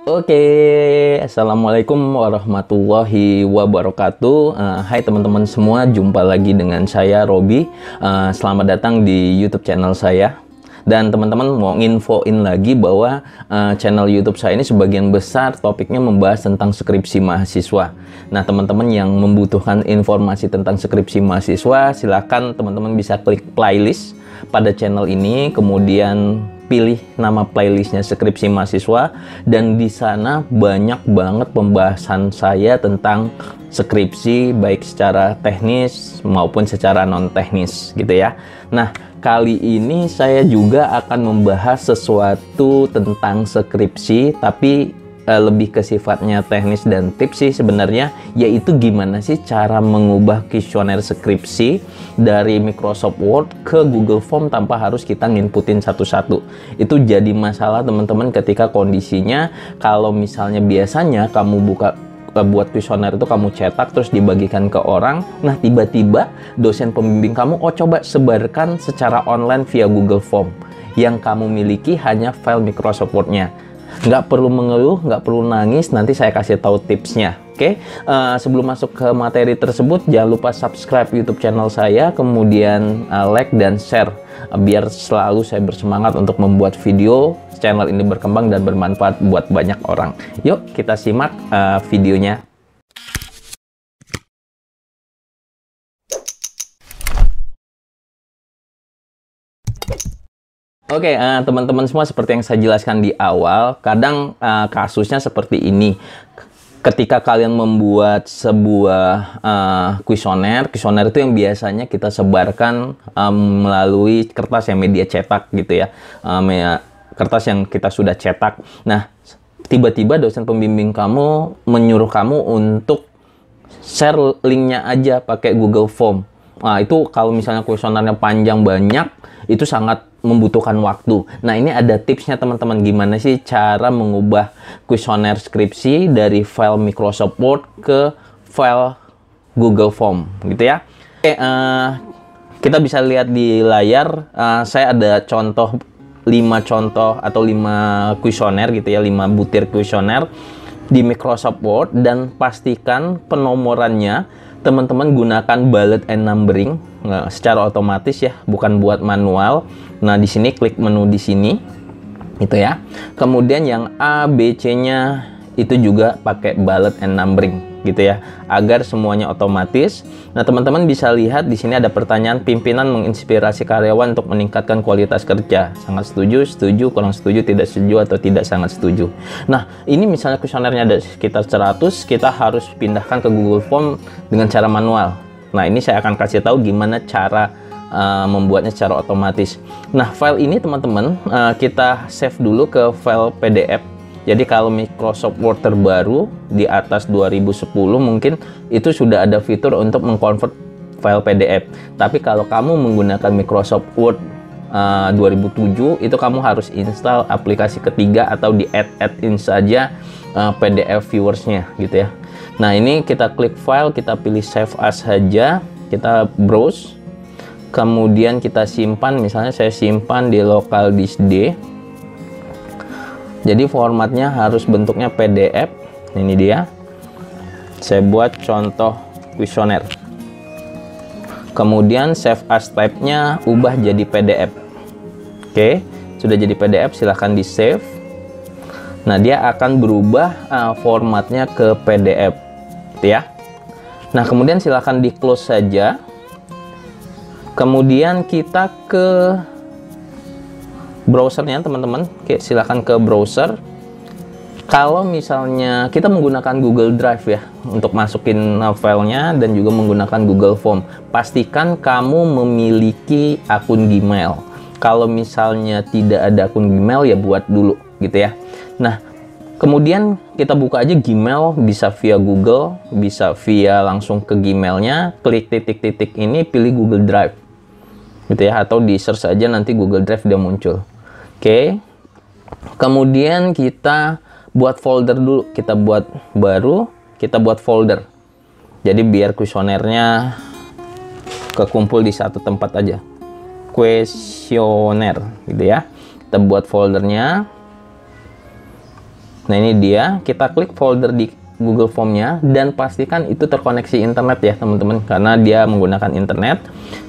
Oke, Assalamualaikum warahmatullahi wabarakatuh. Hai teman-teman semua, jumpa lagi dengan saya Robi. Selamat datang di YouTube channel saya. Dan teman-teman mau nginfoin lagi bahwa channel YouTube saya ini sebagian besar topiknya membahas tentang skripsi mahasiswa. Nah, teman-teman yang membutuhkan informasi tentang skripsi mahasiswa, silakan teman-teman bisa klik playlist pada channel ini, kemudian pilih nama playlistnya skripsi mahasiswa, dan di sana banyak banget pembahasan saya tentang skripsi baik secara teknis maupun secara non teknis gitu ya. Nah, kali ini saya juga akan membahas sesuatu tentang skripsi, tapi lebih ke sifatnya teknis dan tips sih sebenarnya, yaitu gimana sih cara mengubah kuesioner skripsi dari Microsoft Word ke Google Form tanpa harus kita nginputin satu-satu. Itu jadi masalah teman-teman ketika kondisinya kalau misalnya biasanya kamu buat kuesioner itu kamu cetak terus dibagikan ke orang. Nah, tiba-tiba dosen pembimbing kamu, oh coba sebarkan secara online via Google Form. Yang kamu miliki hanya file Microsoft Word-nya. Nggak perlu mengeluh, nggak perlu nangis, nanti saya kasih tahu tipsnya. Oke, sebelum masuk ke materi tersebut, jangan lupa subscribe YouTube channel saya, kemudian like dan share, biar selalu saya bersemangat untuk membuat video, channel ini berkembang dan bermanfaat buat banyak orang. Yuk, kita simak videonya. Oke, teman-teman semua, seperti yang saya jelaskan di awal, kadang kasusnya seperti ini. Ketika kalian membuat sebuah kuesioner itu yang biasanya kita sebarkan melalui kertas yang media cetak gitu ya, kertas yang kita sudah cetak. Nah, tiba-tiba dosen pembimbing kamu menyuruh kamu untuk share linknya aja pakai Google Form. Nah, itu kalau misalnya kuesionernya panjang banyak, itu sangat membutuhkan waktu. Nah, ini ada tipsnya teman-teman, gimana sih cara mengubah kuesioner skripsi dari file Microsoft Word ke file Google Form gitu ya. Oke, kita bisa lihat di layar, saya ada contoh 5 contoh atau 5 kuesioner gitu ya, 5 butir kuesioner di Microsoft Word, dan pastikan penomorannya teman-teman gunakan bullet and numbering secara otomatis ya, bukan buat manual. Nah, di sini klik menu di sini gitu ya. Kemudian yang A, B, C-nya itu juga pakai bullet and numbering gitu ya, agar semuanya otomatis. Nah, teman-teman bisa lihat di sini ada pertanyaan, pimpinan menginspirasi karyawan untuk meningkatkan kualitas kerja. Sangat setuju, setuju, kurang setuju, tidak setuju, atau tidak sangat setuju. Nah, ini misalnya kuesionernya ada sekitar 100, kita harus pindahkan ke Google Form dengan cara manual. Nah, ini saya akan kasih tahu gimana cara membuatnya secara otomatis. Nah, file ini teman-teman kita save dulu ke file PDF. Jadi kalau Microsoft Word terbaru di atas 2010 mungkin itu sudah ada fitur untuk mengkonvert file PDF. Tapi kalau kamu menggunakan Microsoft Word 2007, itu kamu harus install aplikasi ketiga atau di add-in saja PDF viewersnya gitu ya. Nah, ini kita klik file, kita pilih save as saja, kita browse, kemudian kita simpan. Misalnya saya simpan di local disk D. Jadi formatnya harus bentuknya PDF. Ini dia. Saya buat contoh kuesioner. Kemudian save as type-nya ubah jadi PDF. Oke, sudah jadi PDF, silahkan di save. Nah, dia akan berubah formatnya ke PDF gitu ya. Nah, kemudian silahkan di close saja. Kemudian kita ke browsernya teman-teman. Oke, silahkan ke browser. Kalau misalnya kita menggunakan Google Drive ya untuk masukin filenya, dan juga menggunakan Google Form, pastikan kamu memiliki akun Gmail. Kalau misalnya tidak ada akun Gmail, ya buat dulu gitu ya. Nah, kemudian kita buka aja Gmail, bisa via Google, bisa via langsung ke Gmailnya, klik titik-titik ini, pilih Google Drive gitu ya, atau di search aja nanti Google Drive dia muncul. Oke, kemudian kita buat folder dulu, kita buat baru, kita buat folder. Jadi biar kuesionernya kekumpul di satu tempat aja, kuesioner gitu ya. Kita buat foldernya. Nah ini dia, kita klik folder di Google Form-nya dan pastikan itu terkoneksi internet ya teman-teman, karena dia menggunakan internet.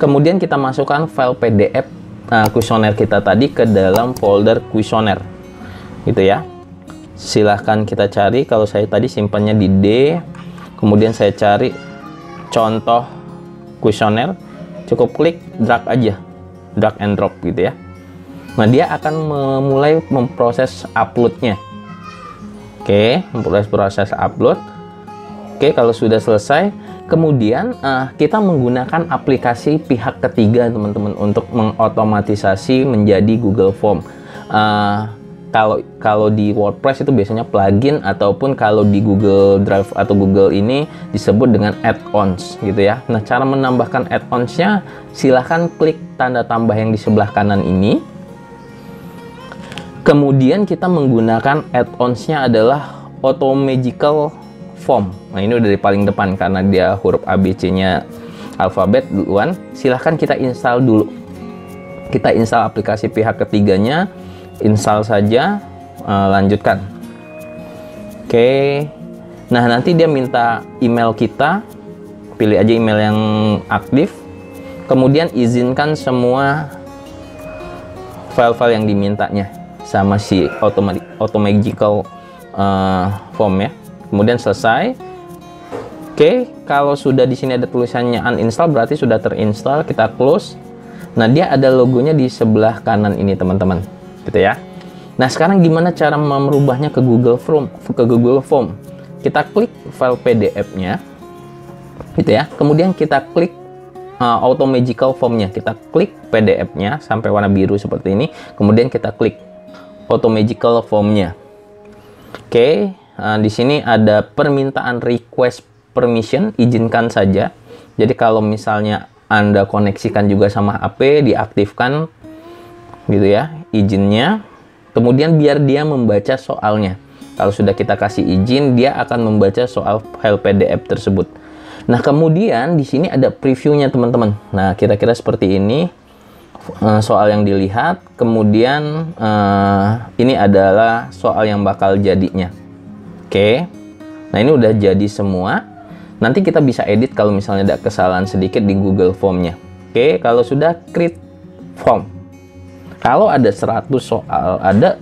Kemudian kita masukkan file PDF kuesioner kita tadi ke dalam folder kuesioner gitu ya. Silahkan kita cari, kalau saya tadi simpannya di D, kemudian saya cari contoh kuesioner, cukup klik drag aja, drag and drop gitu ya. Nah dia akan memulai memproses uploadnya. Oke, proses upload. Oke, kalau sudah selesai, kemudian kita menggunakan aplikasi pihak ketiga teman-teman untuk mengotomatisasi menjadi Google Form. Kalau di WordPress itu biasanya plugin, ataupun kalau di Google Drive atau Google ini disebut dengan add-ons gitu ya. Nah, cara menambahkan add-onsnya, silahkan klik tanda tambah yang di sebelah kanan ini. Kemudian kita menggunakan add-onsnya adalah Automagical Form. Nah ini udah di paling depan karena dia huruf ABC-nya alfabet duluan. Silahkan kita install dulu. Kita install aplikasi pihak ketiganya, install saja, lanjutkan. Oke. Nah nanti dia minta email kita, pilih aja email yang aktif. Kemudian izinkan semua file-file yang dimintanya sama si Automagical Form ya. Kemudian selesai. Oke, kalau sudah di sini ada tulisannya uninstall, berarti sudah terinstall. Kita close. Nah dia ada logonya di sebelah kanan ini teman-teman gitu ya. Nah sekarang gimana cara merubahnya ke Google Form? Kita klik file PDF-nya gitu ya. Kemudian kita klik Automagical Form-nya. Kita klik PDF-nya sampai warna biru seperti ini. Kemudian kita klik Automagical Form-nya. Oke, di sini ada permintaan request permission, izinkan saja. Jadi kalau misalnya Anda koneksikan juga sama HP, diaktifkan gitu ya izinnya. Kemudian biar dia membaca soalnya. Kalau sudah kita kasih izin, dia akan membaca soal file PDF tersebut. Nah, kemudian di sini ada previewnya teman-teman. Nah, kira-kira seperti ini. Soal yang dilihat, kemudian ini adalah soal yang bakal jadinya. Oke, nah ini udah jadi semua. Nanti kita bisa edit kalau misalnya ada kesalahan sedikit di Google Form-nya. Oke, kalau sudah create form, kalau ada 100 soal, ada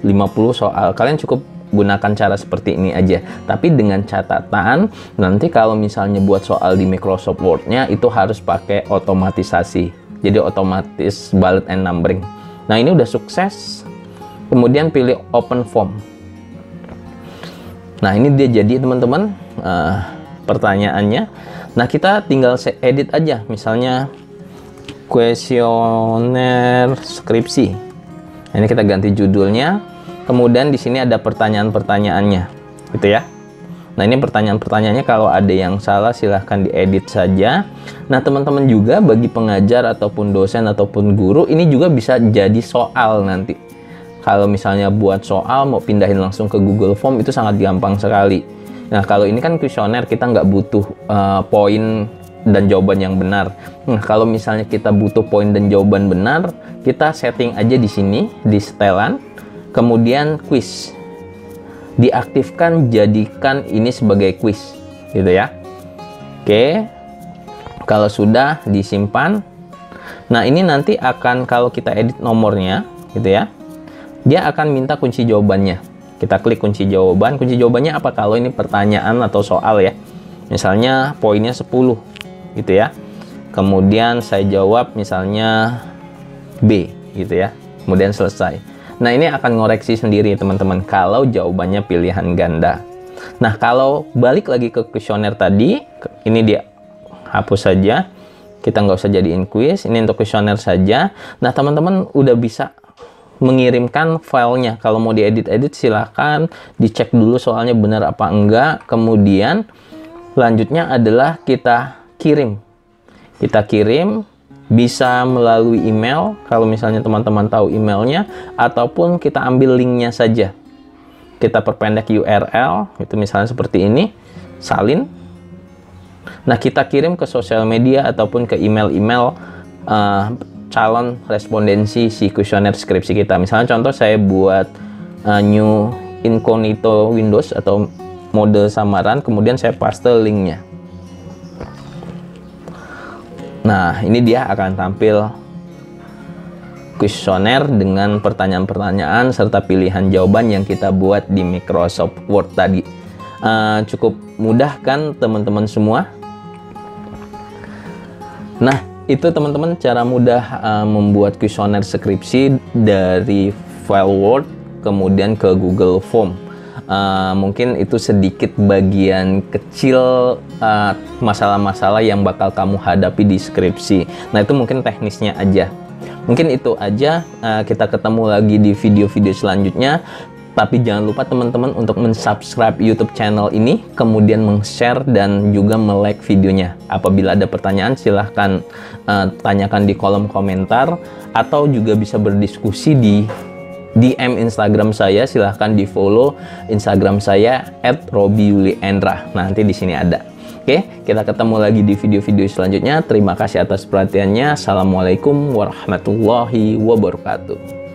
50 soal, kalian cukup gunakan cara seperti ini aja. Tapi dengan catatan, nanti kalau misalnya buat soal di Microsoft Word-nya itu harus pakai otomatisasi. Jadi otomatis bullet and numbering. Nah ini udah sukses. Kemudian pilih open form. Nah ini dia jadi teman-teman pertanyaannya. Nah kita tinggal edit aja. Misalnya kuesioner skripsi. Nah, ini kita ganti judulnya. Kemudian di sini ada pertanyaan-pertanyaannya, gitu ya. Nah ini pertanyaan-pertanyaannya, kalau ada yang salah silahkan diedit saja. Nah teman-teman juga bagi pengajar ataupun dosen ataupun guru, ini juga bisa jadi soal nanti. Kalau misalnya buat soal mau pindahin langsung ke Google Form itu sangat gampang sekali. Nah kalau ini kan kuesioner, kita nggak butuh poin dan jawaban yang benar. Nah kalau misalnya kita butuh poin dan jawaban benar, kita setting aja di sini di setelan, kemudian quiz. Diaktifkan, jadikan ini sebagai quiz gitu ya. Oke, kalau sudah disimpan, nah ini nanti akan, kalau kita edit nomornya gitu ya, dia akan minta kunci jawabannya. Kita klik kunci jawaban. Kunci jawabannya apa kalau ini pertanyaan atau soal ya, misalnya poinnya 10 gitu ya. Kemudian saya jawab misalnya B gitu ya, kemudian selesai. Nah ini akan ngoreksi sendiri teman-teman kalau jawabannya pilihan ganda. Nah kalau balik lagi ke kuesioner tadi, ini dia hapus saja, kita nggak usah jadiin quiz, ini untuk kuesioner saja. Nah teman-teman udah bisa mengirimkan filenya. Kalau mau diedit-edit silahkan dicek dulu soalnya benar apa enggak. Kemudian lanjutnya adalah kita kirim. Kita kirim bisa melalui email, kalau misalnya teman-teman tahu emailnya, ataupun kita ambil linknya saja. Kita perpendek URL, itu misalnya seperti ini, salin. Nah, kita kirim ke sosial media ataupun ke email-email calon respondensi si kuesioner skripsi kita. Misalnya contoh saya buat new incognito Windows atau mode samaran, kemudian saya paste linknya. Nah, ini dia akan tampil kuesioner dengan pertanyaan-pertanyaan serta pilihan jawaban yang kita buat di Microsoft Word tadi. Cukup mudah kan teman-teman semua? Nah, itu teman-teman cara mudah membuat kuesioner skripsi dari file Word kemudian ke Google Form. Mungkin itu sedikit bagian kecil masalah-masalah yang bakal kamu hadapi di skripsi. Nah, itu mungkin teknisnya aja. Mungkin itu aja, kita ketemu lagi di video-video selanjutnya. Tapi jangan lupa teman-teman untuk mensubscribe YouTube channel ini, kemudian meng-share dan juga me-like videonya. Apabila ada pertanyaan silahkan tanyakan di kolom komentar, atau juga bisa berdiskusi di DM Instagram saya. Silahkan di follow Instagram saya @robbyuliendra. Nanti di sini ada. Oke, kita ketemu lagi di video-video selanjutnya. Terima kasih atas perhatiannya. Assalamualaikum warahmatullahi wabarakatuh.